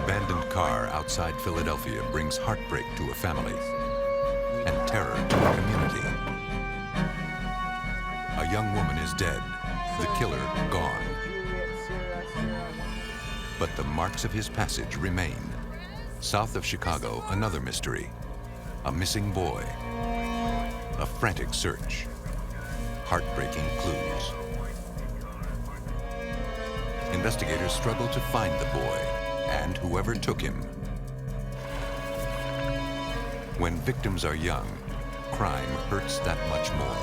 abandoned car outside Philadelphia brings heartbreak to a family and terror to a community. A young woman is dead, the killer gone. But the marks of his passage remain. South of Chicago, another mystery. A missing boy. A frantic search. Heartbreaking clues. Investigators struggle to find the boy and whoever took him. When victims are young, crime hurts that much more.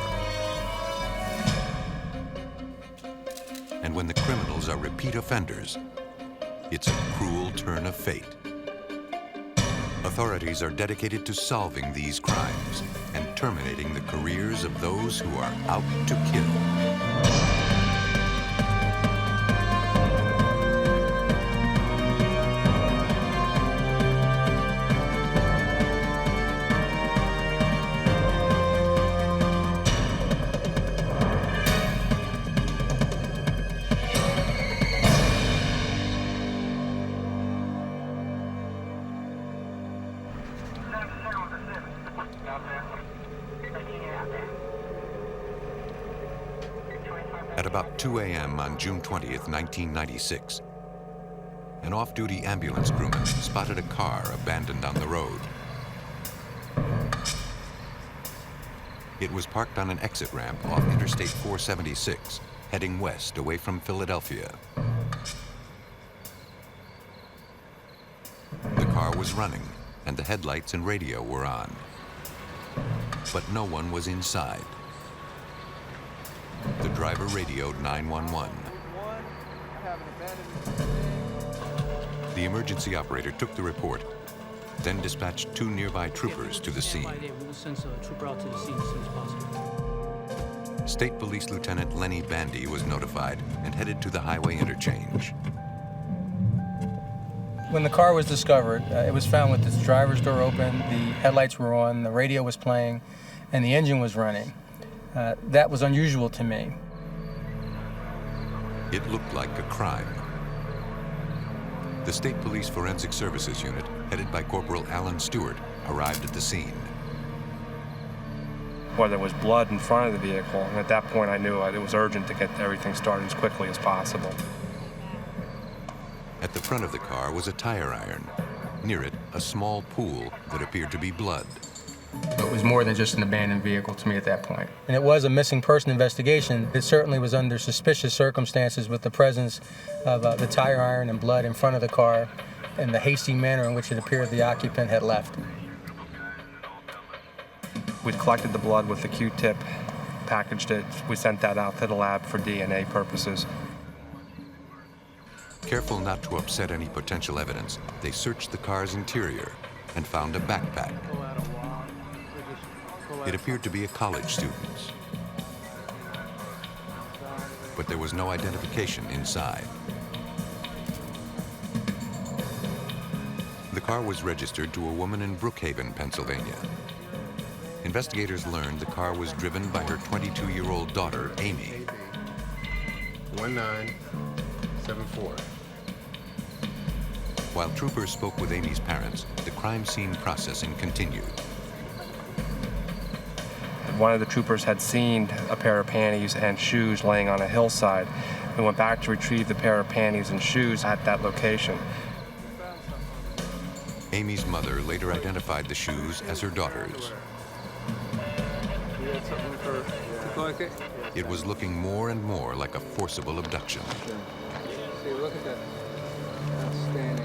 And when the criminals are repeat offenders, it's a cruel turn of fate. Authorities are dedicated to solving these crimes and terminating the careers of those who are out to kill. At about 2 a.m. on June 20th, 1996, an off-duty ambulance crewman spotted a car abandoned on the road. It was parked on an exit ramp off Interstate 476, heading west away from Philadelphia. The car was running, and the headlights and radio were on. But no one was inside. The driver radioed 911. The emergency operator took the report, then dispatched 2 nearby troopers to the scene. State Police Lieutenant Lenny Bandy was notified and headed to the highway interchange. When the car was discovered, it was found with its driver's door open, the headlights were on, the radio was playing, and the engine was running. That was unusual to me. It looked like a crime. The State Police Forensic Services Unit, headed by Corporal Alan Stewart, arrived at the scene. Well, there was blood in front of the vehicle, and at that point I knew it was urgent to get everything started as quickly as possible. At the front of the car was a tire iron. Near it, a small pool that appeared to be blood. It was more than just an abandoned vehicle to me at that point. And it was a missing person investigation. It certainly was under suspicious circumstances with the presence of the tire iron and blood in front of the car and the hasty manner in which it appeared the occupant had left. We'd collected the blood with the Q-tip, packaged it. We sent that out to the lab for DNA purposes. Careful not to upset any potential evidence, they searched the car's interior and found a backpack. It appeared to be a college student's, but there was no identification inside. The car was registered to a woman in Brookhaven, Pennsylvania. Investigators learned the car was driven by her 22-year-old daughter, Amy. 1974. While troopers spoke with Amy's parents, the crime scene processing continued. One of the troopers had seen a pair of panties and shoes laying on a hillside. We went back to retrieve the pair of panties and shoes at that location. Amy's mother later identified the shoes as her daughter's. It was looking more and more like a forcible abduction.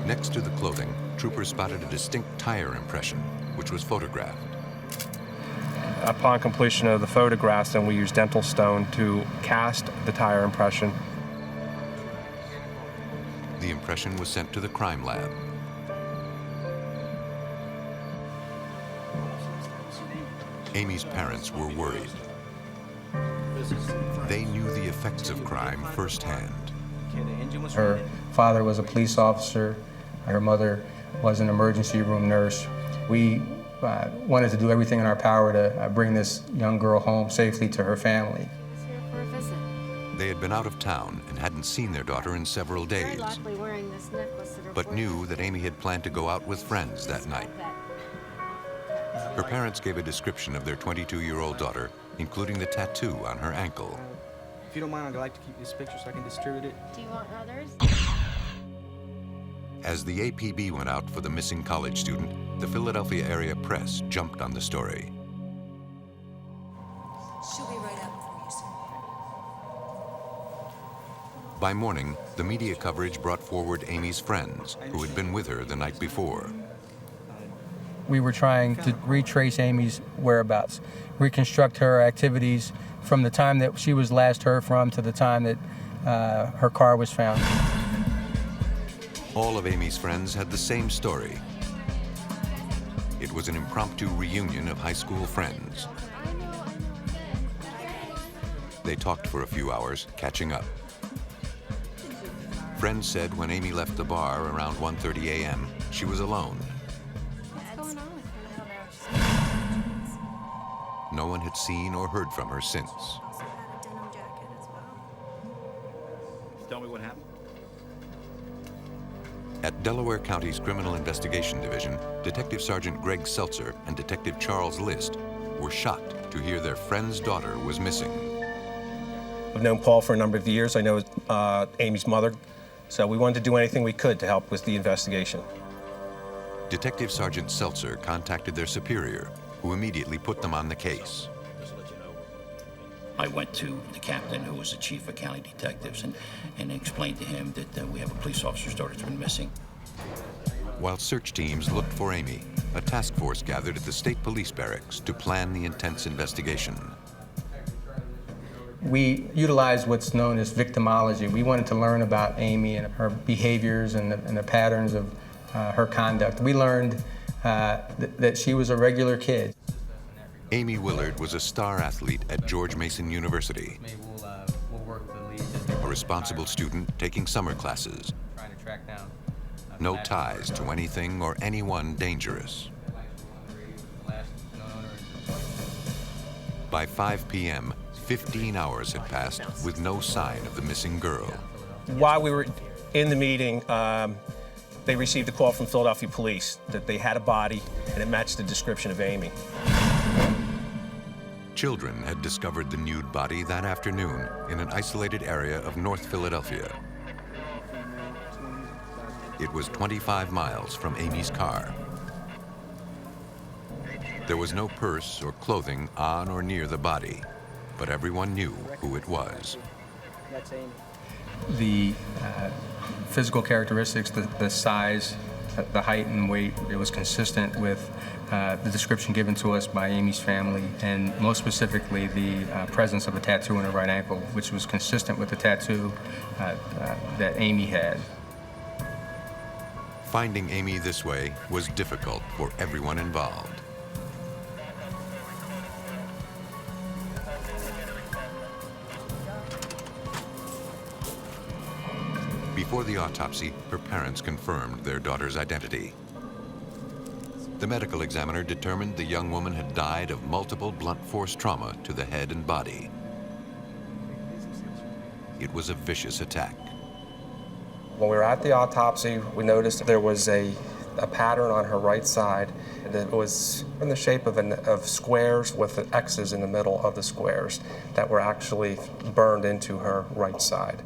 Next to the clothing, troopers spotted a distinct tire impression, which was photographed. Upon completion of the photographs, then we used dental stone to cast the tire impression. The impression was sent to the crime lab. Amy's parents were worried. They knew the effects of crime firsthand. Her father was a police officer. Her mother was an emergency room nurse. We wanted to do everything in our power to bring this young girl home safely to her family. They had been out of town and and hadn't seen their daughter in several days, but knew that Amy had planned to go out with friends that night. Her parents gave a description of their 22-year-old daughter, including the tattoo on her ankle. If you don't mind, I'd like to keep this picture so I can distribute it. Do you want others? As the APB went out for the missing college student, the Philadelphia area press jumped on the story. She'll be right up for you, sir. By morning, the media coverage brought forward Amy's friends, who had been with her the night before. We were trying to retrace Amy's whereabouts, reconstruct her activities from the time that she was last heard from to the time that her car was found. All of Amy's friends had the same story. It was an impromptu reunion of high school friends. They talked for a few hours, catching up. Friends said when Amy left the bar around 1:30 a.m., she was alone. No one had seen or heard from her since. Also had a denim jacket as well. Tell me what happened. At Delaware County's Criminal Investigation Division, Detective Sergeant Greg Seltzer and Detective Charles List were shocked to hear their friend's daughter was missing. I've known Paul for a number of years. I know Amy's mother, so we wanted to do anything we could to help with the investigation. Detective Sergeant Seltzer contacted their superior, who immediately put them on the case. I went to the captain, who was the chief of county detectives, and explained to him that we have a police officer's daughter that's been missing. While search teams looked for Amy, a task force gathered at the state police barracks to plan the intense investigation. We utilized what's known as victimology. We wanted to learn about Amy and her behaviors and the patterns of her conduct. We learned that she was a regular kid. Amy Willard was a star athlete at George Mason University, a responsible student taking summer classes. No ties to anything or anyone dangerous. By 5 p.m., 15 hours had passed with no sign of the missing girl. While we were in the meeting, they received a call from Philadelphia police that they had a body and it matched the description of Amy. Children had discovered the nude body that afternoon in an isolated area of North Philadelphia. It was 25 miles from Amy's car. There was no purse or clothing on or near the body, but everyone knew who it was. That's Amy. The physical characteristics, the size, the height and weight, it was consistent with the description given to us by Amy's family, and most specifically the presence of a tattoo on her right ankle, which was consistent with the tattoo that Amy had. Finding Amy this way was difficult for everyone involved. Before the autopsy, her parents confirmed their daughter's identity. The medical examiner determined the young woman had died of multiple blunt force trauma to the head and body. It was a vicious attack. When we were at the autopsy, we noticed there was a pattern on her right side that was in the shape of squares with the X's in the middle of the squares that were actually burned into her right side.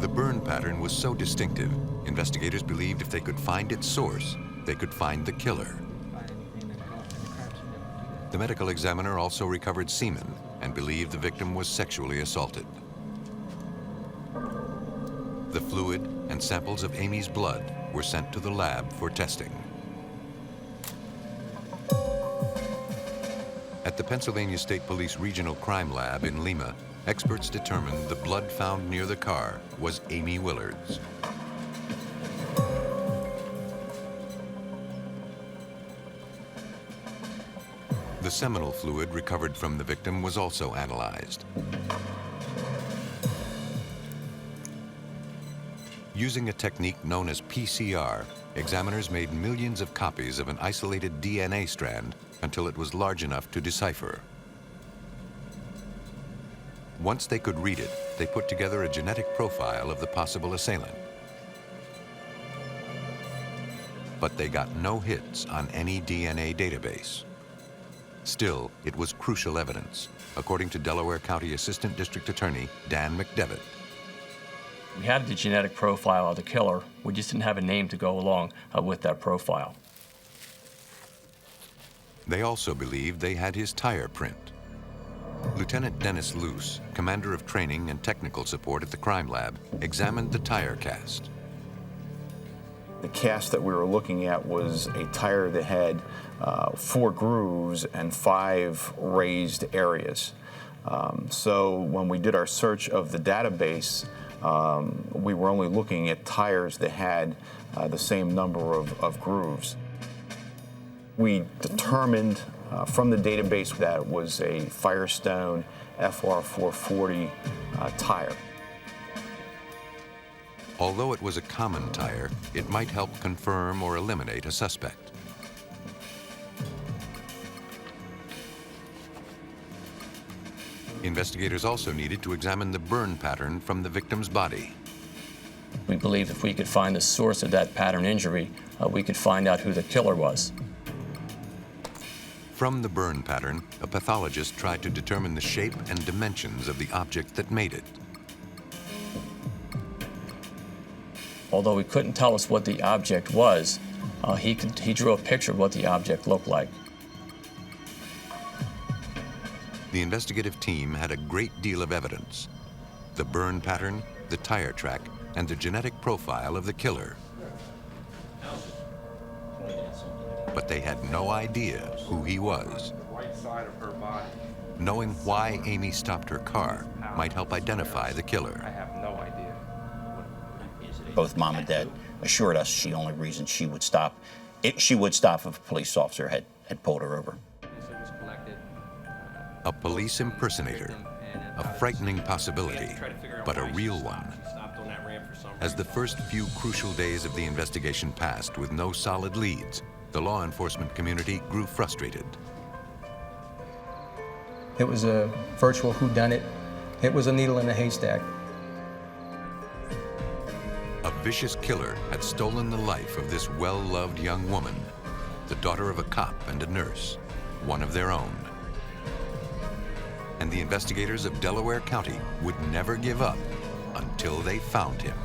The burn pattern was so distinctive, investigators believed if they could find its source, they could find the killer. The medical examiner also recovered semen and believed the victim was sexually assaulted. The fluid and samples of Amy's blood were sent to the lab for testing. At the Pennsylvania State Police Regional Crime Lab in Lima, experts determined the blood found near the car was Amy Willard's. The seminal fluid recovered from the victim was also analyzed. Using a technique known as PCR, examiners made millions of copies of an isolated DNA strand until it was large enough to decipher. Once they could read it, they put together a genetic profile of the possible assailant. But they got no hits on any DNA database. Still, it was crucial evidence, according to Delaware County Assistant District Attorney Dan McDevitt. We had the genetic profile of the killer. We just didn't have a name to go along with that profile. They also believed they had his tire print. Lieutenant Dennis Luce, commander of training and technical support at the crime lab, examined the tire cast. The cast that we were looking at was a tire that had 4 grooves and 5 raised areas. So when we did our search of the database, we were only looking at tires that had the same number of grooves. We determined from the database that it was a Firestone FR440 tire. Although it was a common tire, it might help confirm or eliminate a suspect. Investigators also needed to examine the burn pattern from the victim's body. We believed if we could find the source of that pattern injury, we could find out who the killer was. From the burn pattern, a pathologist tried to determine the shape and dimensions of the object that made it. Although he couldn't tell us what the object was, he drew a picture of what the object looked like. The investigative team had a great deal of evidence: the burn pattern, the tire track, and the genetic profile of the killer. But they had no idea who he was. Knowing why Amy stopped her car might help identify the killer. I have no idea. Both Mom and Dad assured us the only reason she would stop if a police officer had pulled her over. A police impersonator, a frightening possibility, but a real one. As the first few crucial days of the investigation passed with no solid leads, the law enforcement community grew frustrated. It was a virtual whodunit. It was a needle in a haystack. A vicious killer had stolen the life of this well-loved young woman, the daughter of a cop and a nurse, one of their own. And the investigators of Delaware County would never give up until they found him.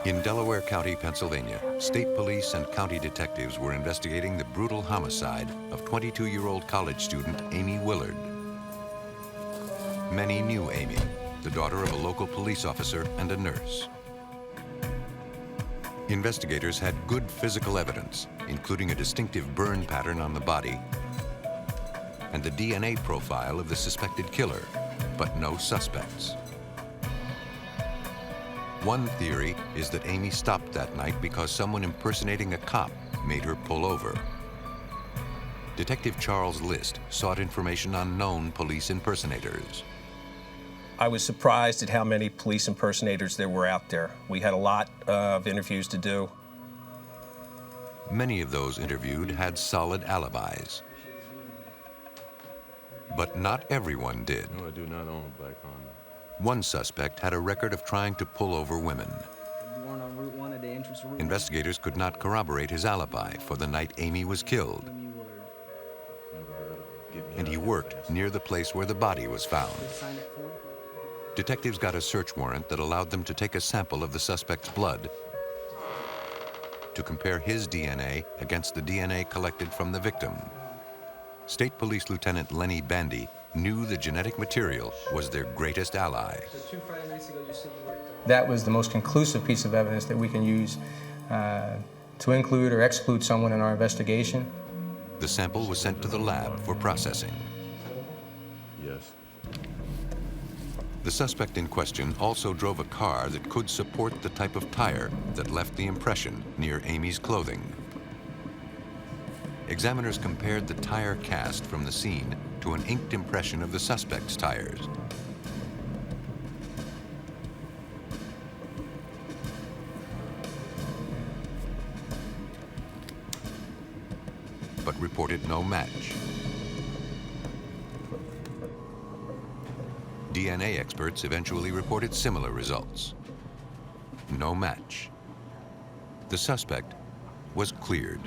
In Delaware County, Pennsylvania, state police and county detectives were investigating the brutal homicide of 22-year-old college student Amy Willard. Many knew Amy, the daughter of a local police officer and a nurse. Investigators had good physical evidence, including a distinctive burn pattern on the body and the DNA profile of the suspected killer, but no suspects. One theory is that Amy stopped that night because someone impersonating a cop made her pull over. Detective Charles List sought information on known police impersonators. I was surprised at how many police impersonators there were out there. We had a lot of interviews to do. Many of those interviewed had solid alibis. But not everyone did. No, I do not own a black Honda. One suspect had a record of trying to pull over women. You weren't on Route 1 at the entrance of Route 1? Investigators could not corroborate his alibi for the night Amy was killed, and he worked near the place where the body was found. Detectives got a search warrant that allowed them to take a sample of the suspect's blood to compare his DNA against the DNA collected from the victim. State Police Lieutenant Lenny Bandy knew the genetic material was their greatest ally. That was the most conclusive piece of evidence that we can use to include or exclude someone in our investigation. The sample was sent to the lab for processing. Yes. The suspect in question also drove a car that could support the type of tire that left the impression near Amy's clothing. Examiners compared the tire cast from the scene to an inked impression of the suspect's tires. But reported no match. DNA experts eventually reported similar results. No match. The suspect was cleared.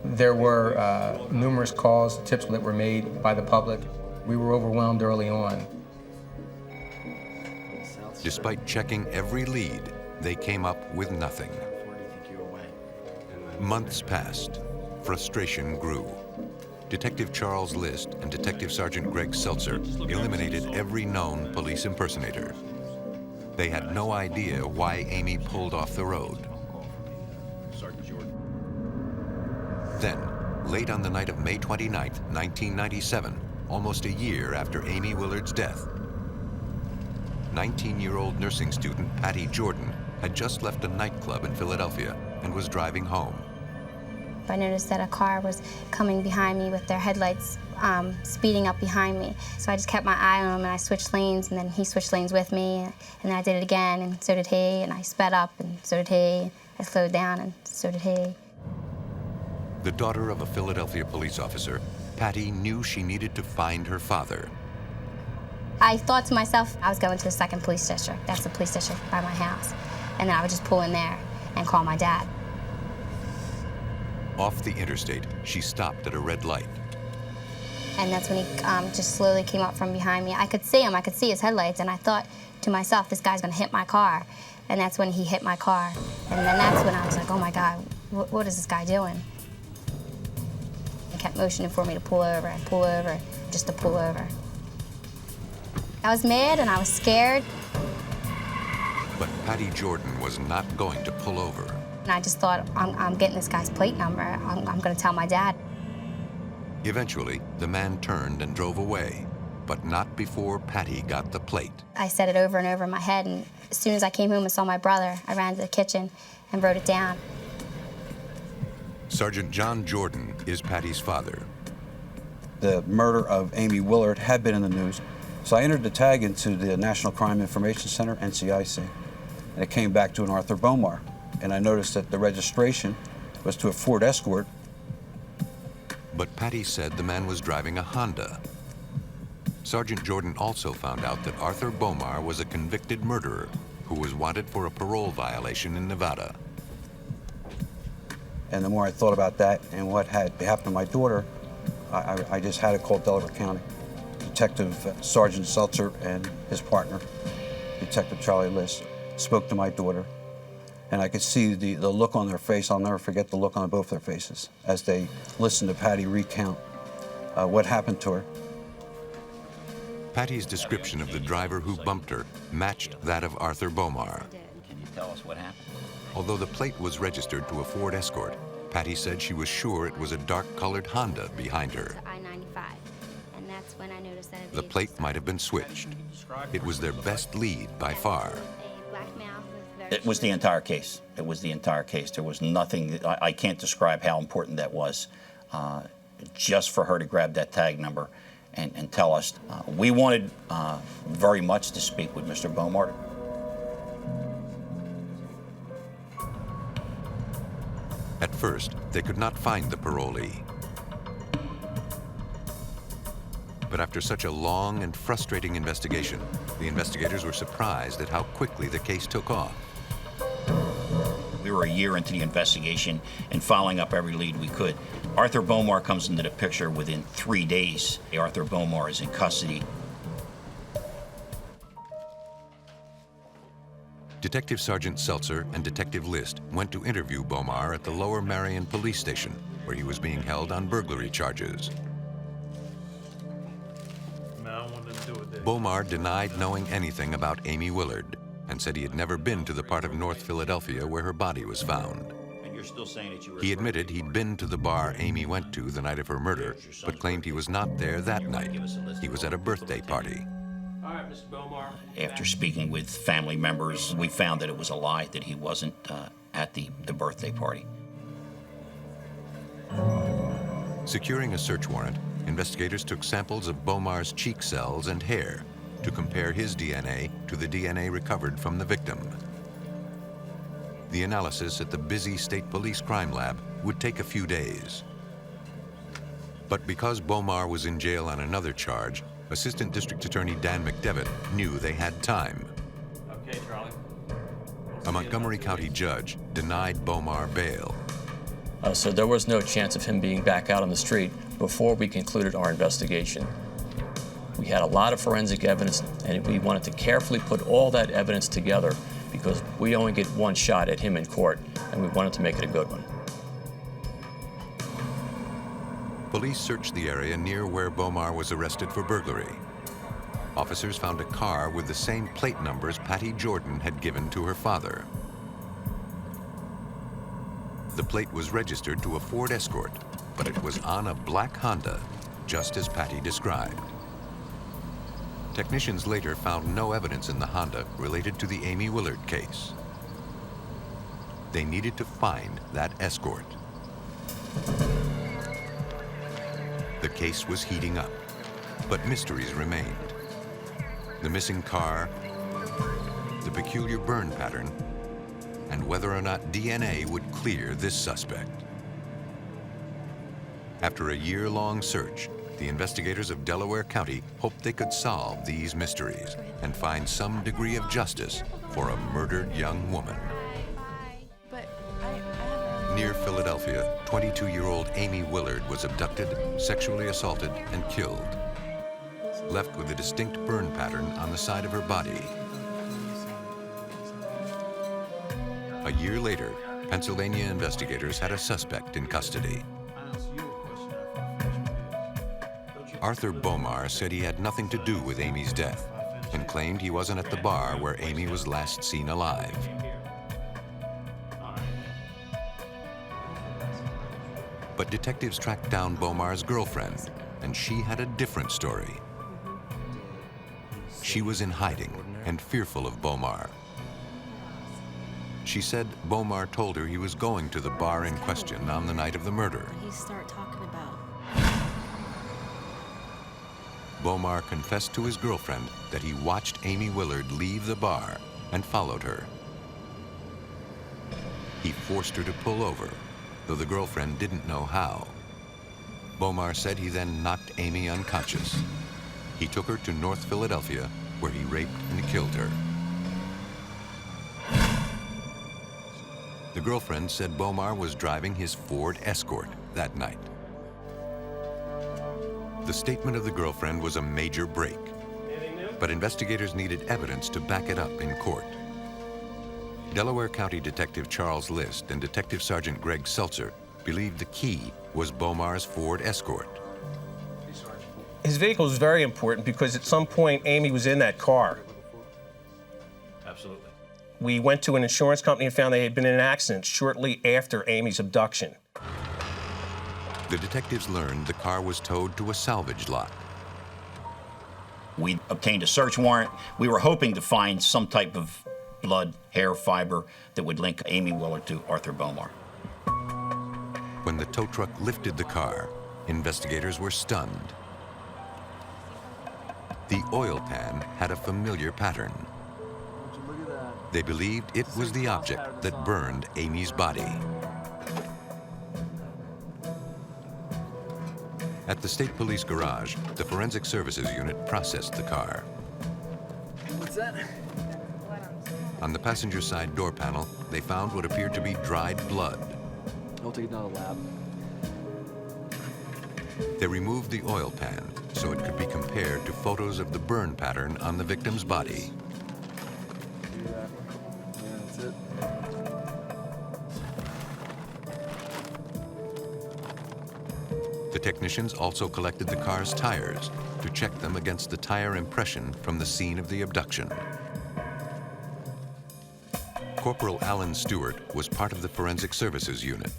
There were numerous calls, tips that were made by the public. We were overwhelmed early on. Despite checking every lead, they came up with nothing. Months passed. Frustration grew. Detective Charles List and Detective Sergeant Greg Seltzer eliminated every known police impersonator. They had no idea why Amy pulled off the road. Then, late on the night of May 29, 1997, almost a year after Amy Willard's death, 19-year-old nursing student Patty Jordan had just left a nightclub in Philadelphia and was driving home. I noticed that a car was coming behind me with their headlights speeding up behind me. So I just kept my eye on him, and I switched lanes, and then he switched lanes with me, and then I did it again, and so did he, and I sped up, and so did he. I slowed down, and so did he. The daughter of a Philadelphia police officer, Patty knew she needed to find her father. I thought to myself, I was going to the 2nd Police District. That's the police district by my house. And then I would just pull in there and call my dad. Off the interstate, she stopped at a red light. And that's when he just slowly came up from behind me. I could see him, I could see his headlights, and I thought to myself, this guy's gonna hit my car. And that's when he hit my car. And then that's when I was like, oh my God, what is this guy doing? He kept motioning for me to pull over and pull over, just to pull over. I was mad and I was scared. But Patty Jordan was not going to pull over. And I just thought, I'm getting this guy's plate number. I'm gonna tell my dad. Eventually, the man turned and drove away, but not before Patty got the plate. I said it over and over in my head, and as soon as I came home and saw my brother, I ran to the kitchen and wrote it down. Sergeant John Jordan is Patty's father. The murder of Amy Willard had been in the news, so I entered the tag into the National Crime Information Center, NCIC, and it came back to an Arthur Bomar. And I noticed that the registration was to a Ford Escort. But Patty said the man was driving a Honda. Sergeant Jordan also found out that Arthur Bomar was a convicted murderer who was wanted for a parole violation in Nevada. And the more I thought about that and what had happened to my daughter, I just had to call Delaware County. Detective Sergeant Seltzer and his partner, Detective Charlie List, spoke to my daughter. And I could see the look on their face. I'll never forget the look on both their faces as they listened to Patty recount what happened to her. Patty's description of the driver who bumped her matched that of Arthur Bomar. Can you tell us what happened? Although the plate was registered to a Ford Escort, Patty said she was sure it was a dark-colored Honda behind her. I-95, and that's when I noticed that The plate might have been switched. It was their best lead by far. It was the entire case. It was the entire case. There was nothing, I can't describe how important that was. Just for her to grab that tag number and tell us. We wanted very much to speak with Mr. Bomar. At first, they could not find the parolee. But after such a long and frustrating investigation, the investigators were surprised at how quickly the case took off. We were a year into the investigation and following up every lead we could. Arthur Bomar comes into the picture within 3 days. Arthur Bomar is in custody. Detective Sergeant Seltzer and Detective List went to interview Bomar at the Lower Marion Police Station, where he was being held on burglary charges. Bomar denied knowing anything about Amy Willard and said he had never been to the part of North Philadelphia where her body was found. And you're still saying that you were... He admitted he'd been to the bar Amy went to the night of her murder, but claimed he was not there that night. He was at a birthday party. All right, Mr. Bomar. After speaking with family members, we found that it was a lie, that he wasn't at the birthday party. Securing a search warrant, investigators took samples of Bomar's cheek cells and hair to compare his DNA to the DNA recovered from the victim. The analysis at the busy State Police Crime Lab would take a few days. But because Bomar was in jail on another charge, Assistant District Attorney Dan McDevitt knew they had time. Okay, Charlie. A Montgomery County judge denied Bomar bail. So there was no chance of him being back out on the street before we concluded our investigation. We had a lot of forensic evidence, and we wanted to carefully put all that evidence together because we only get one shot at him in court, and we wanted to make it a good one. Police searched the area near where Bomar was arrested for burglary. Officers found a car with the same plate numbers Patty Jordan had given to her father. The plate was registered to a Ford Escort, but it was on a black Honda, just as Patty described. Technicians later found no evidence in the Honda related to the Amy Willard case. They needed to find that Escort. The case was heating up, but mysteries remained. The missing car, the peculiar burn pattern, and whether or not DNA would clear this suspect. After a year-long search, the investigators of Delaware County hoped they could solve these mysteries and find some degree of justice for a murdered young woman. Near Philadelphia, 22-year-old Amy Willard was abducted, sexually assaulted, and killed, left with a distinct burn pattern on the side of her body. A year later, Pennsylvania investigators had a suspect in custody. Arthur Bomar said he had nothing to do with Amy's death and claimed he wasn't at the bar where Amy was last seen alive. But detectives tracked down Bomar's girlfriend, and she had a different story. She was in hiding and fearful of Bomar. She said Bomar told her he was going to the bar in question on the night of the murder. He started talking about. Bomar confessed to his girlfriend that he watched Amy Willard leave the bar and followed her. He forced her to pull over, though the girlfriend didn't know how. Bomar said he then knocked Amy unconscious. He took her to North Philadelphia, where he raped and killed her. The girlfriend said Bomar was driving his Ford Escort that night. The statement of the girlfriend was a major break, but investigators needed evidence to back it up in court. Delaware County Detective Charles List and Detective Sergeant Greg Seltzer believed the key was Bomar's Ford Escort. His vehicle is very important because at some point Amy was in that car. Absolutely. We went to an insurance company and found they had been in an accident shortly after Amy's abduction. The detectives learned the car was towed to a salvage lot. We obtained a search warrant. We were hoping to find some type of blood, hair, fiber that would link Amy Willard to Arthur Bomar. When the tow truck lifted the car, investigators were stunned. The oil pan had a familiar pattern. They believed it was the object that burned Amy's body. At the State Police garage, the Forensic Services Unit processed the car. What's that? On the passenger side door panel, they found what appeared to be dried blood. I'll take it down to the lab. They removed the oil pan so it could be compared to photos of the burn pattern on the victim's body. Yeah, that's it. The technicians also collected the car's tires to check them against the tire impression from the scene of the abduction. Corporal Alan Stewart was part of the Forensic Services Unit.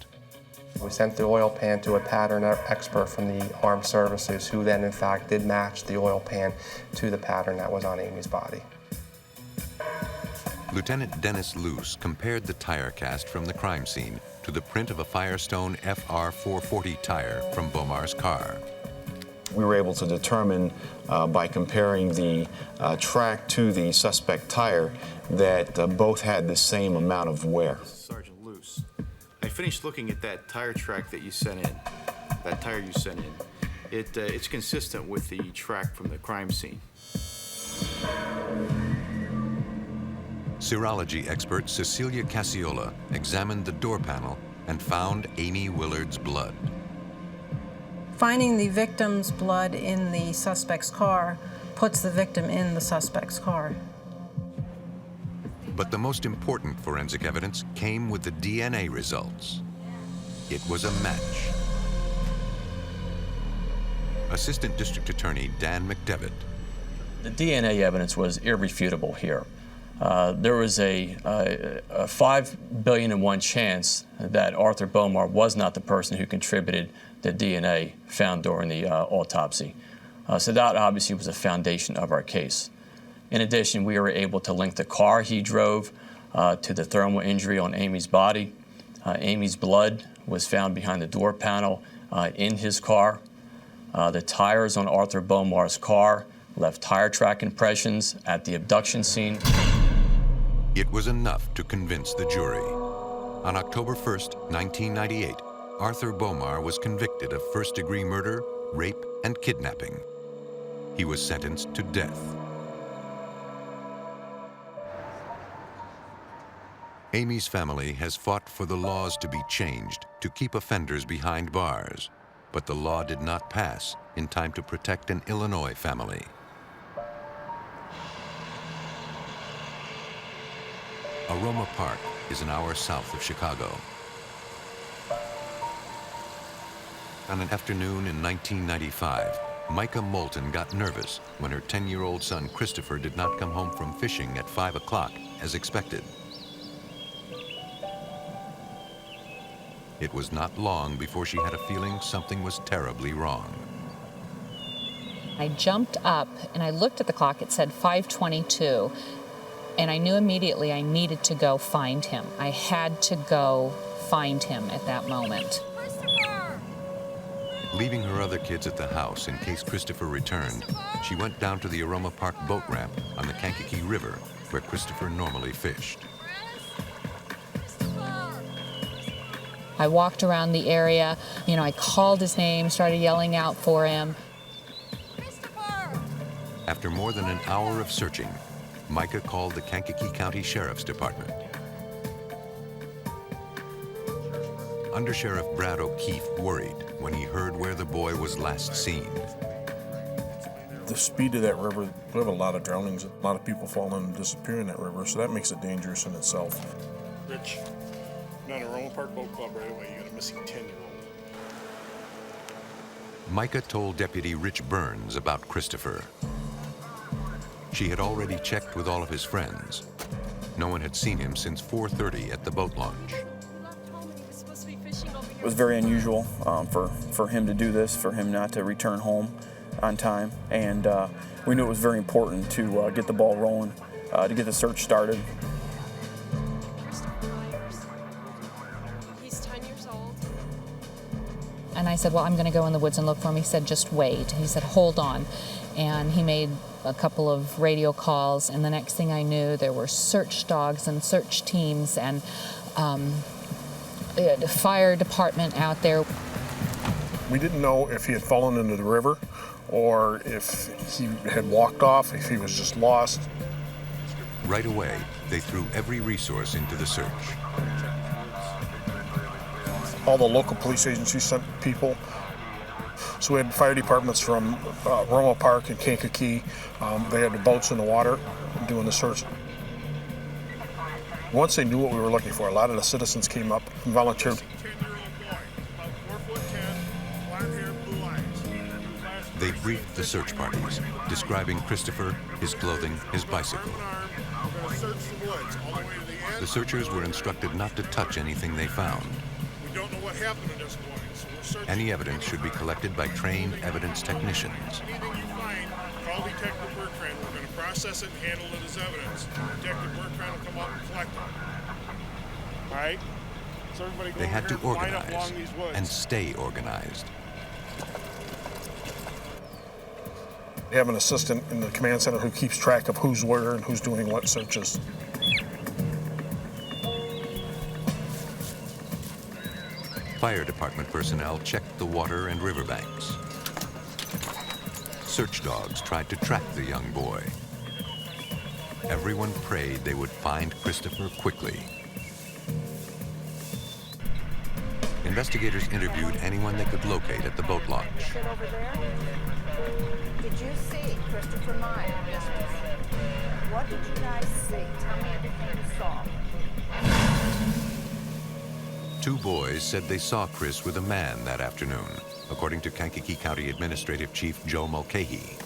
We sent the oil pan to a pattern expert from the Armed Services, who then in fact did match the oil pan to the pattern that was on Amy's body. Lieutenant Dennis Luce compared the tire cast from the crime scene to the print of a Firestone FR 440 tire from Bomar's car. We were able to determine by comparing the track to the suspect tire that both had the same amount of wear. Sergeant Luce, I finished looking at that tire track that you sent in, that tire you sent in. It's consistent with the track from the crime scene. Serology expert Cecilia Cassiola examined the door panel and found Amy Willard's blood. Finding the victim's blood in the suspect's car puts the victim in the suspect's car. But the most important forensic evidence came with the DNA results. It was a match. Assistant District Attorney Dan McDevitt. The DNA evidence was irrefutable here. There was a 5 billion to 1 chance that Arthur Bomar was not the person who contributed the DNA found during the autopsy. So that obviously was the foundation of our case. In addition, we were able to link the car he drove to the thermal injury on Amy's body. Amy's blood was found behind the door panel in his car. The tires on Arthur Bomar's car left tire track impressions at the abduction scene. It was enough to convince the jury. On October 1st, 1998, Arthur Bomar was convicted of first-degree murder, rape, and kidnapping. He was sentenced to death. Amy's family has fought for the laws to be changed to keep offenders behind bars, but the law did not pass in time to protect an Illinois family. Aroma Park is an hour south of Chicago. On an afternoon in 1995, Micah Moulton got nervous when her 10-year-old son Christopher did not come home from fishing at 5 o'clock as expected. It was not long before she had a feeling something was terribly wrong. I jumped up and I looked at the clock. It said 5:22. And I knew immediately I needed to go find him. I had to go find him at that moment. Leaving her other kids at the house in case Christopher returned, she went down to the Aroma Park boat ramp on the Kankakee River, where Christopher normally fished. I walked around the area, I called his name, started yelling out for him. After more than an hour of searching, Micah called the Kankakee County Sheriff's Department. Under Sheriff Brad O'Keefe worried when he heard where the boy was last seen. The speed of that river, we have a lot of drownings. A lot of people fall in and disappear in that river, so that makes it dangerous in itself. Rich, not a Aroma Park Boat Club right away. You got a missing 10-year-old. Micah told Deputy Rich Burns about Christopher. She had already checked with all of his friends. No one had seen him since 4:30 at the boat launch. It was very unusual for him to do this, for him not to return home on time. And we knew it was very important to get the ball rolling, to get the search started. He's 10 years old. And I said, well, I'm going to go in the woods and look for him. He said, just wait. He said, hold on. And he made a couple of radio calls, and the next thing I knew, there were search dogs and search teams and the fire department out there. We didn't know if he had fallen into the river or if he had walked off, if he was just lost. Right away, they threw every resource into the search. All the local police agencies sent people. So we had fire departments from Aroma Park and Kankakee. They had the boats in the water doing the search. Once they knew what we were looking for, a lot of the citizens came up and volunteered. They briefed the search parties, describing Christopher, his clothing, his bicycle. The searchers were instructed not to touch anything they found. We don't know what happened at this point. Any evidence should be collected by trained evidence technicians. Anything you find, call Detective Bertrand. We're going to process it and handle it as evidence. Detective Bertrand will come out and collect it. All right? So everybody go They had to line up organize along these woods. and stay organized. We have an assistant in the command center who keeps track of who's where and who's doing what searches. Fire department personnel checked the water and riverbanks. Search dogs tried to track the young boy. Everyone prayed they would find Christopher quickly. Investigators interviewed anyone they could locate at the boat launch. Over there? Did you see Christopher Meyer? Yes, miss. What did you guys see? Tell me everything you saw. Two boys said they saw Chris with a man that afternoon, according to Kankakee County Administrative Chief Joe Mulcahy.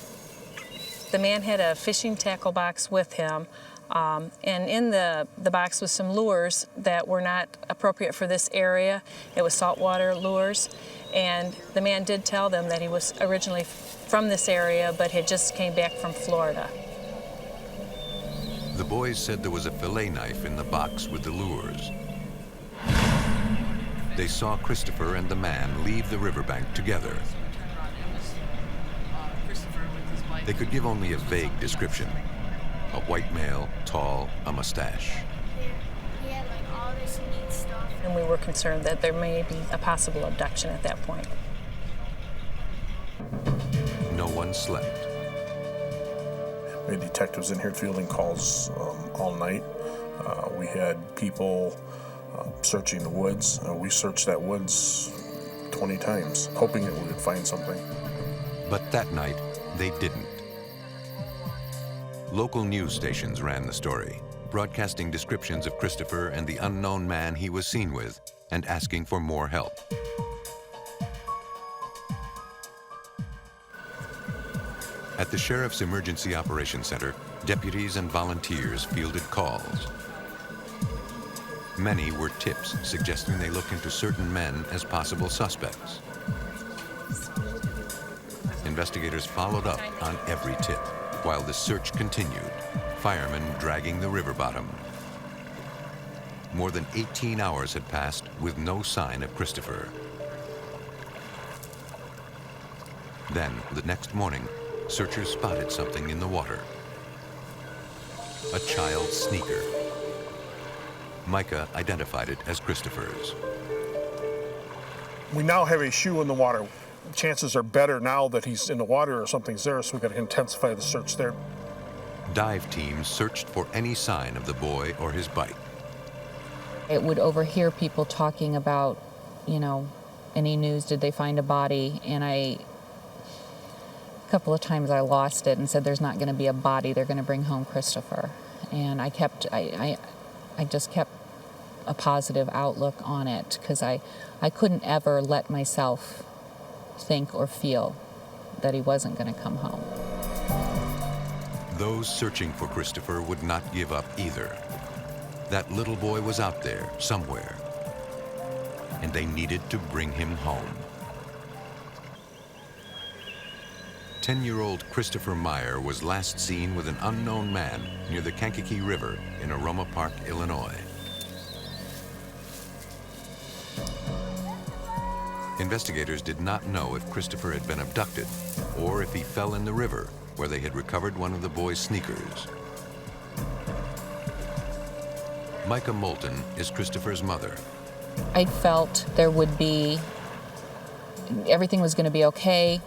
The man had a fishing tackle box with him, and in the box was some lures that were not appropriate for this area. It was saltwater lures, and the man did tell them that he was originally from this area, but had just came back from Florida. The boys said there was a fillet knife in the box with the lures. They saw Christopher and the man leave the riverbank together. They could give only a vague description. A white male, tall, a mustache. He had like all this neat stuff. And we were concerned that there may be a possible abduction at that point. No one slept. We had detectives in here fielding calls all night. We had people searching the woods. We searched that woods 20 times, hoping that we would find something. But that night, they didn't. Local news stations ran the story, broadcasting descriptions of Christopher and the unknown man he was seen with, and asking for more help. At the Sheriff's Emergency Operations Center, deputies and volunteers fielded calls. Many were tips suggesting they look into certain men as possible suspects. Investigators followed up on every tip, while the search continued, firemen dragging the river bottom. More than 18 hours had passed with no sign of Christopher. Then, the next morning, searchers spotted something in the water. A child's sneaker. Micah identified it as Christopher's. We now have a shoe in the water. Chances are better now that he's in the water or something's there, so we've got to intensify the search there. Dive teams searched for any sign of the boy or his bike. It would overhear people talking about, any news, did they find a body? And a couple of times I lost it and said, there's not going to be a body, they're going to bring home Christopher. And I just kept a positive outlook on it, because I couldn't ever let myself think or feel that he wasn't going to come home. Those searching for Christopher would not give up either. That little boy was out there somewhere, and they needed to bring him home. 10-year-old Christopher Meyer was last seen with an unknown man near the Kankakee River in Aroma Park, Illinois. Investigators did not know if Christopher had been abducted or if he fell in the river where they had recovered one of the boy's sneakers. Micah Moulton is Christopher's mother. I felt there would be, everything was going to be okay,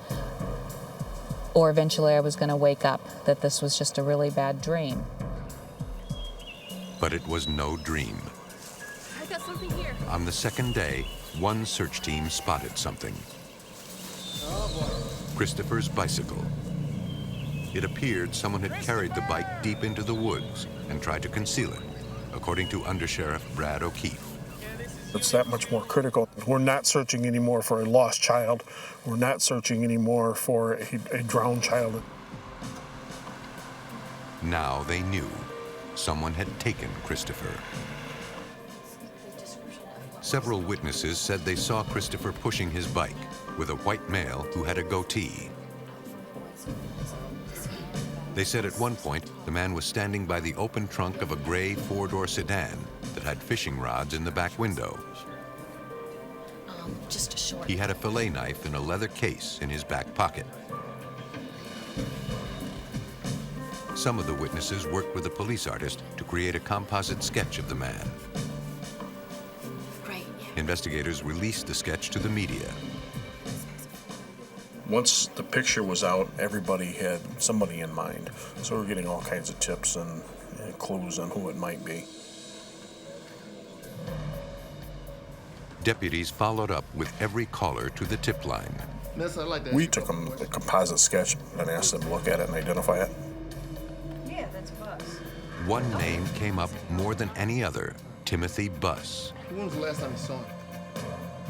or eventually I was going to wake up, that this was just a really bad dream. But it was no dream. I got something here. On the second day, one search team spotted something. Christopher's bicycle. It appeared someone had carried the bike deep into the woods and tried to conceal it, according to Undersheriff Brad O'Keefe. It's that much more critical. We're not searching anymore for a lost child. We're not searching anymore for a drowned child. Now they knew someone had taken Christopher. Several witnesses said they saw Christopher pushing his bike with a white male who had a goatee. They said at one point the man was standing by the open trunk of a gray four-door sedan that had fishing rods in the back window. Just a short. He had a fillet knife in a leather case in his back pocket. Some of the witnesses worked with a police artist to create a composite sketch of the man. Right, yeah. Investigators released the sketch to the media. Once the picture was out, everybody had somebody in mind. So we're getting all kinds of tips and clues on who it might be. Deputies followed up with every caller to the tip line. We took them a composite sketch and asked them to look at it and identify it. Yeah, that's Buzz. One name came up more than any other: Timothy Buss. When was the last time you saw him?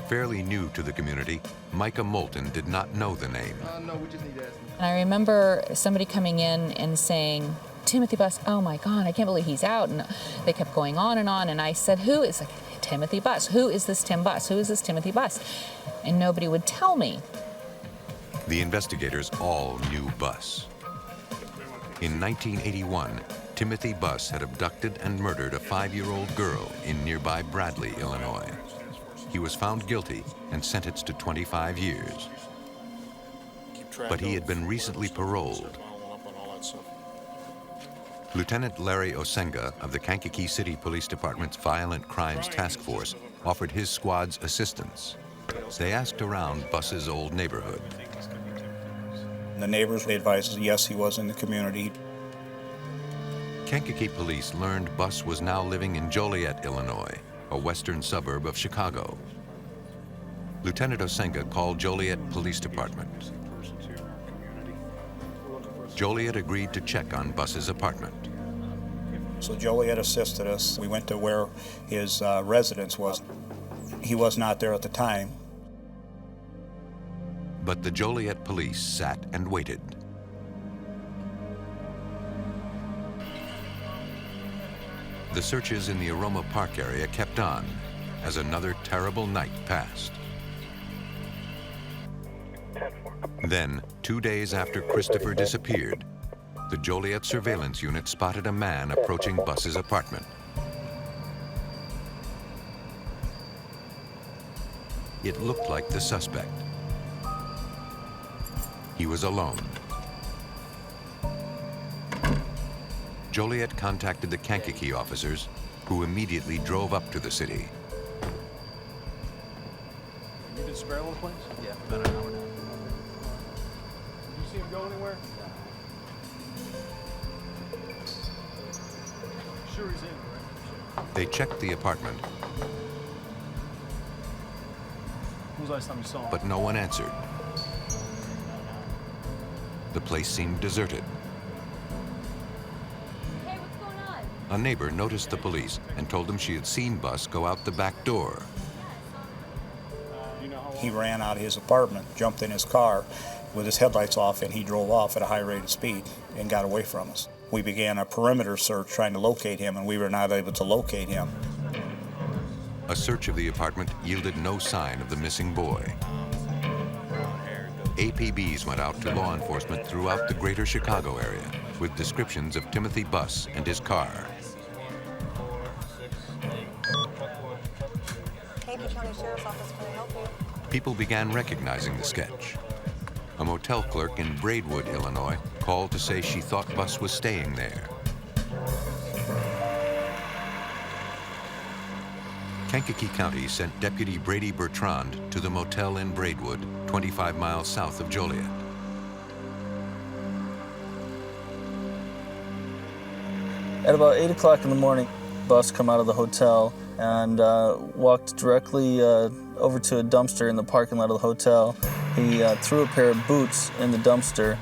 Fairly new to the community, Micah Moulton did not know the name. No, we just need to ask him. And I remember somebody coming in and saying, Timothy Buss, oh my God, I can't believe he's out. And they kept going on, and I said, who is, like, Timothy Buss? Who is this Tim Buss? Who is this Timothy Buss? And nobody would tell me. The investigators all knew Buss. In 1981, Timothy Buss had abducted and murdered a 5-year-old girl in nearby Bradley, Illinois. He was found guilty and sentenced to 25 years. But he had been recently paroled. Lieutenant Larry Osenga of the Kankakee City Police Department's Violent Crimes Task Force offered his squad's assistance. They asked around Buss's old neighborhood. The neighbors advised us, yes, he was in the community. Kankakee police learned Buss was now living in Joliet, Illinois, a western suburb of Chicago. Lieutenant Osenga called Joliet Police Department. Joliet agreed to check on Buss's apartment. So Joliet assisted us. We went to where his residence was. He was not there at the time. But the Joliet police sat and waited. The searches in the Aroma Park area kept on as another terrible night passed. Then, 2 days after Christopher disappeared, the Joliet surveillance unit spotted a man approaching Buss's apartment. It looked like the suspect. He was alone. Joliet contacted the Kankakee officers, who immediately drove up to the city. You did spare one place? Yeah, about an hour now. Did you see him go anywhere? Sure he's in, right? They checked the apartment, When was the last time you saw him? but no one answered. The place seemed deserted. Hey, what's going on? A neighbor noticed the police and told them she had seen Buss go out the back door. He ran out of his apartment, jumped in his car with his headlights off, and he drove off at a high rate of speed and got away from us. We began a perimeter search trying to locate him, and we were not able to locate him. A search of the apartment yielded no sign of the missing boy. APBs went out to law enforcement throughout the greater Chicago area with descriptions of Timothy Buss and his car. Kankakee County Sheriff's Office, can I help you? People began recognizing the sketch. A motel clerk in Braidwood, Illinois, called to say she thought Buss was staying there. Kankakee County sent Deputy Brady Bertrand to the motel in Braidwood, 25 miles south of Joliet. At about 8 o'clock in the morning, Buss come out of the hotel and walked directly over to a dumpster in the parking lot of the hotel. He threw a pair of boots in the dumpster.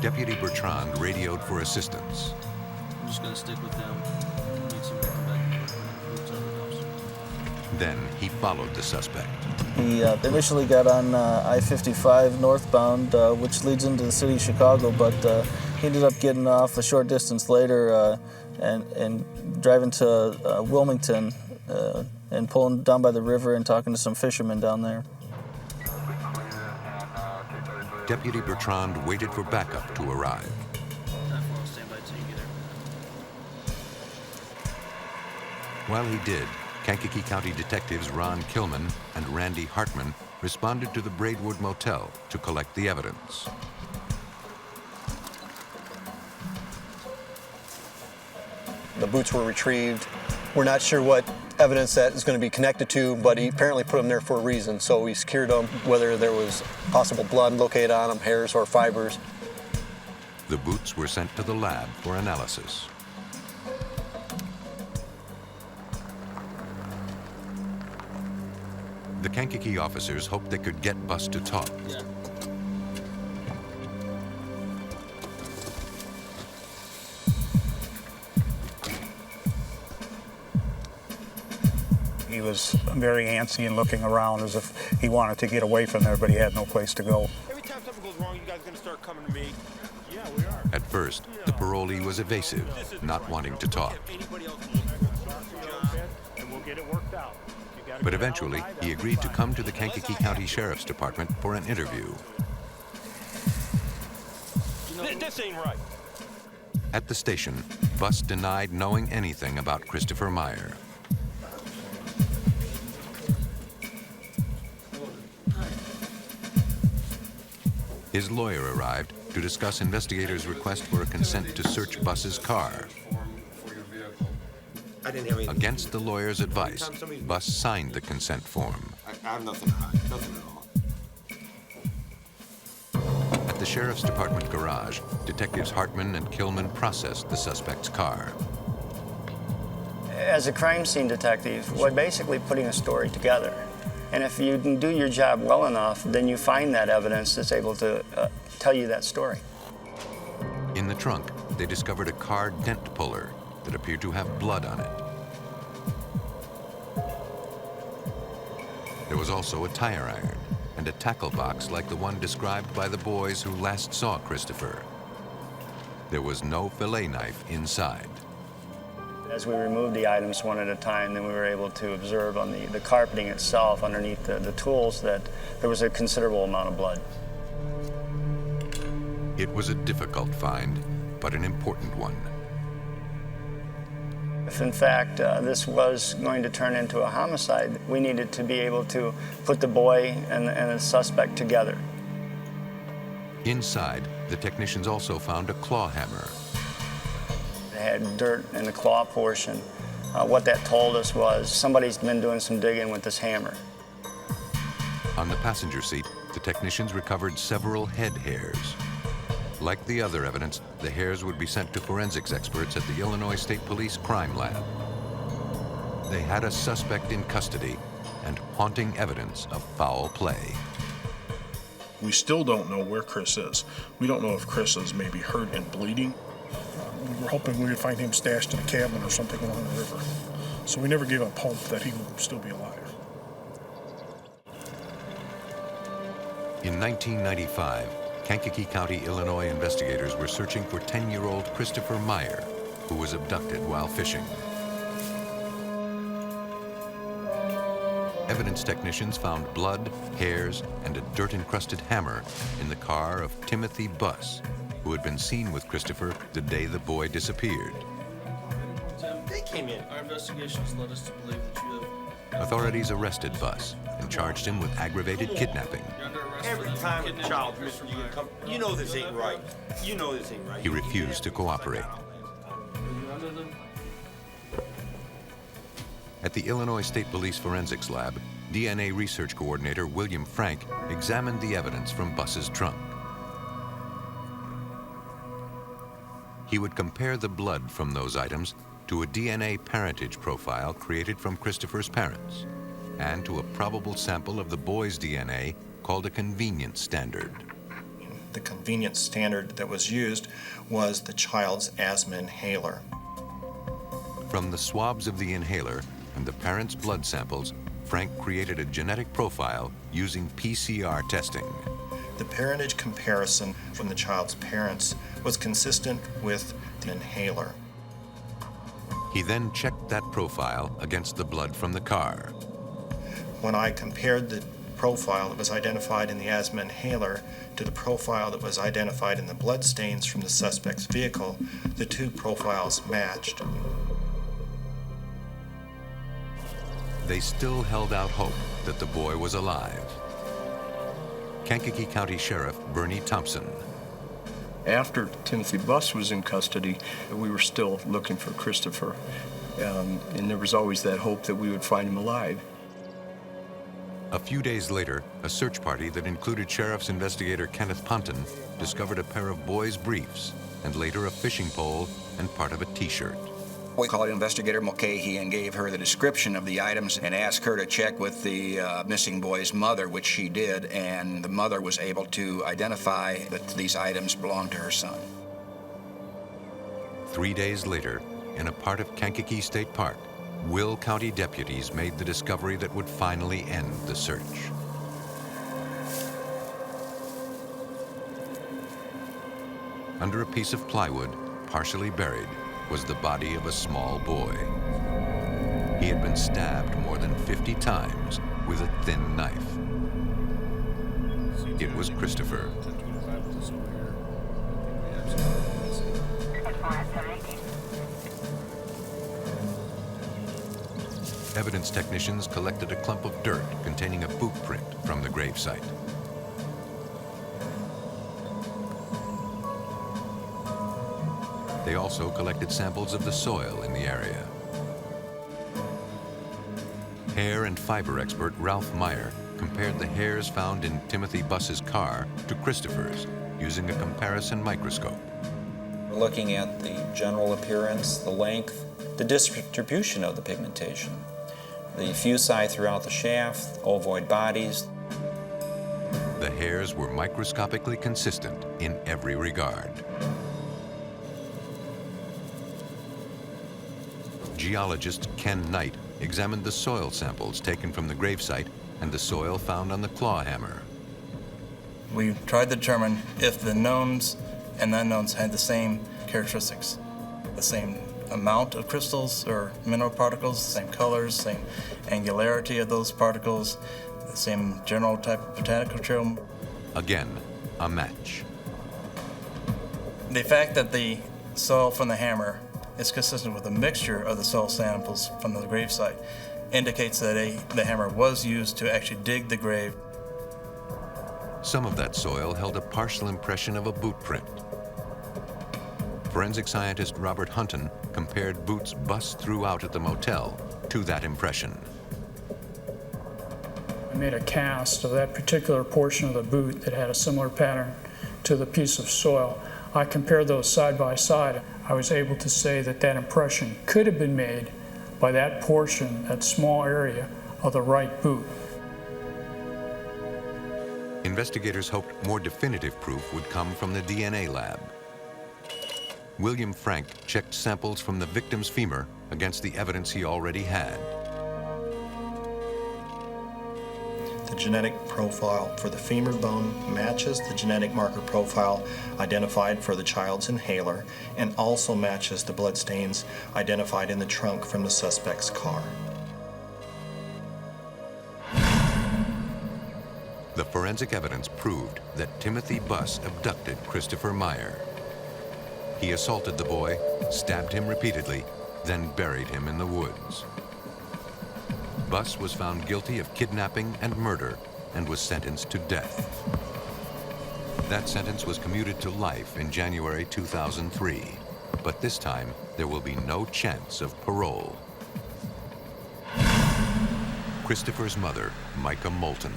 Deputy Bertrand radioed for assistance. I'm just going to stick with them. Need somebody to come back and put boots on the dumpster. Then he followed the suspect. He initially got on I-55 northbound, which leads into the city of Chicago, but he ended up getting off a short distance later and driving to Wilmington and pulling down by the river and talking to some fishermen down there. Deputy Bertrand waited for backup to arrive. While he did, Kankakee County detectives Ron Kilman and Randy Hartman responded to the Braidwood Motel to collect the evidence. The boots were retrieved. We're not sure what evidence that is going to be connected to, but he apparently put them there for a reason. So we secured them, whether there was possible blood located on them, hairs or fibers. The boots were sent to the lab for analysis. The Kankakee officers hoped they could get Bus to talk. Yeah. He was very antsy and looking around as if he wanted to get away from there, but he had no place to go. Every time something goes wrong, you guys are going to start coming to me. Yeah, we are. At first, the parolee was evasive, not wanting to talk. And we'll get it worked out. But eventually, he agreed to come to the Kankakee County Sheriff's Department for an interview. This ain't right. At the station, Bus denied knowing anything about Christopher Meyer. His lawyer arrived to discuss investigators' request for a consent to search Bus's car. I didn't have anything. Against the lawyer's advice, Bus signed the consent form. I have nothing to hide. Nothing at all. At the Sheriff's Department garage, detectives Hartman and Kilman processed the suspect's car. As a crime scene detective, we're basically putting a story together. And if you can do your job well enough, then you find that evidence that's able to tell you that story. In the trunk, they discovered a car dent puller that appeared to have blood on it. There was also a tire iron and a tackle box like the one described by the boys who last saw Christopher. There was no fillet knife inside. As we removed the items one at a time, then we were able to observe on the carpeting itself underneath the tools that there was a considerable amount of blood. It was a difficult find, but an important one. If in fact this was going to turn into a homicide, we needed to be able to put the boy and the suspect together. Inside, the technicians also found a claw hammer. It had dirt in the claw portion. What that told us was somebody's been doing some digging with this hammer. On the passenger seat, the technicians recovered several head hairs. Like the other evidence, the hairs would be sent to forensics experts at the Illinois State Police Crime Lab. They had a suspect in custody and haunting evidence of foul play. We still don't know where Chris is. We don't know if Chris is maybe hurt and bleeding. We were hoping we would find him stashed in a cabin or something along the river. So we never gave up hope that he would still be alive. In 1995, Kankakee County, Illinois investigators were searching for 10-year-old Christopher Meyer, who was abducted while fishing. Evidence technicians found blood, hairs, and a dirt-encrusted hammer in the car of Timothy Buss, who had been seen with Christopher the day the boy disappeared. They came in. Our investigations led us to believe that you have... Authorities arrested Buss and charged him with aggravated kidnapping. Every time a child missing, you come. You know this ain't right. You know this ain't right. He refused to cooperate. At the Illinois State Police Forensics Lab, DNA research coordinator William Frank examined the evidence from Buss's trunk. He would compare the blood from those items to a DNA parentage profile created from Christopher's parents and to a probable sample of the boy's DNA called a convenience standard. The convenience standard that was used was the child's asthma inhaler. From the swabs of the inhaler and the parents' blood samples, Frank created a genetic profile using PCR testing. The parentage comparison from the child's parents was consistent with the inhaler. He then checked that profile against the blood from the car. When I compared the profile that was identified in the asthma inhaler to the profile that was identified in the blood stains from the suspect's vehicle, the two profiles matched. They still held out hope that the boy was alive. Kankakee County Sheriff Bernie Thompson. After Timothy Buss was in custody, we were still looking for Christopher, and there was always that hope that we would find him alive. A few days later, a search party that included Sheriff's investigator Kenneth Ponton discovered a pair of boys' briefs and later a fishing pole and part of a T-shirt. We called Investigator Mulcahy and gave her the description of the items and asked her to check with the missing boy's mother, which she did, and the mother was able to identify that these items belonged to her son. 3 days later, in a part of Kankakee State Park, Will County deputies made the discovery that would finally end the search. Under a piece of plywood, partially buried, was the body of a small boy. He had been stabbed more than 50 times with a thin knife. It was Christopher. Evidence technicians collected a clump of dirt containing a boot print from the gravesite. They also collected samples of the soil in the area. Hair and fiber expert Ralph Meyer compared the hairs found in Timothy Buss's car to Christopher's using a comparison microscope. We're looking at the general appearance, the length, the distribution of the pigmentation, the fusi throughout the shaft, ovoid bodies. The hairs were microscopically consistent in every regard. Geologist Ken Knight examined the soil samples taken from the gravesite and the soil found on the claw hammer. We tried to determine if the knowns and the unknowns had the same characteristics, the same amount of crystals or mineral particles, same colors, same angularity of those particles, the same general type of botanical material. Again, a match. The fact that the soil from the hammer is consistent with a mixture of the soil samples from the gravesite indicates that the hammer was used to actually dig the grave. Some of that soil held a partial impression of a boot print. Forensic scientist Robert Hunton compared boots Buss threw out at the motel to that impression. I made a cast of that particular portion of the boot that had a similar pattern to the piece of soil. I compared those side by side. I was able to say that that impression could have been made by that portion, that small area of the right boot. Investigators hoped more definitive proof would come from the DNA lab. William Frank checked samples from the victim's femur against the evidence he already had. The genetic profile for the femur bone matches the genetic marker profile identified for the child's inhaler and also matches the bloodstains identified in the trunk from the suspect's car. The forensic evidence proved that Timothy Buss abducted Christopher Meyer. He assaulted the boy, stabbed him repeatedly, then buried him in the woods. Buss was found guilty of kidnapping and murder and was sentenced to death. That sentence was commuted to life in January 2003, but this time there will be no chance of parole. Christopher's mother, Micah Moulton.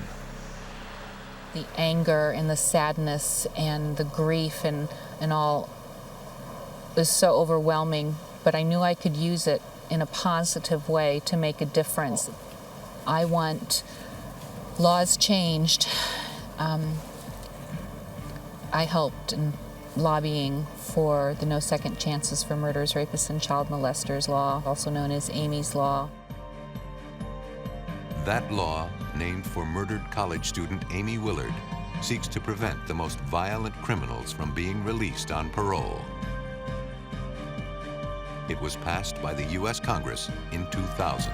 The anger and the sadness and the grief and all was so overwhelming, but I knew I could use it in a positive way to make a difference. I want laws changed. I helped in lobbying for the No Second Chances for Murderers, Rapists, and Child Molesters law, also known as Amy's Law. That law, named for murdered college student Amy Willard, seeks to prevent the most violent criminals from being released on parole. It was passed by the U.S. Congress in 2000.